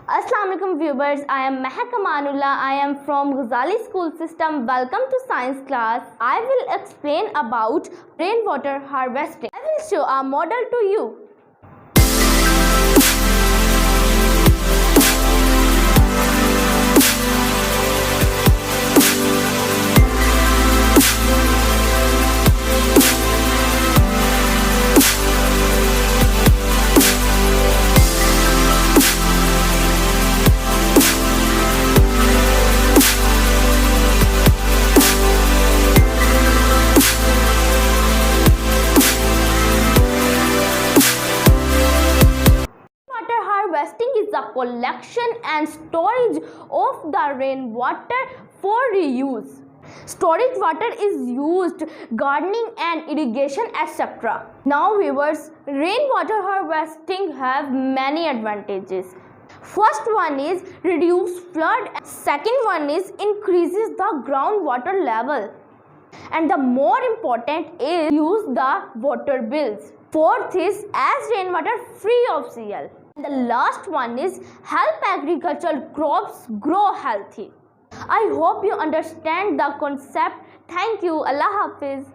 Assalamualaikum viewers, I am Mehak Amanullah. I am from Ghazali school system. Welcome to science class. I will explain about rainwater harvesting. I will show a model to you. Harvesting is the collection and storage of the rainwater for reuse. Storage water is used gardening and irrigation, etc. Now viewers, rainwater harvesting have many advantages. First one is reduce flood. Second one is increases the groundwater level. And the more important is use the water bills. Fourth is as rainwater free of Cl. The last one is help agricultural crops grow healthy. I hope you understand the concept. Thank you. Allah Hafiz.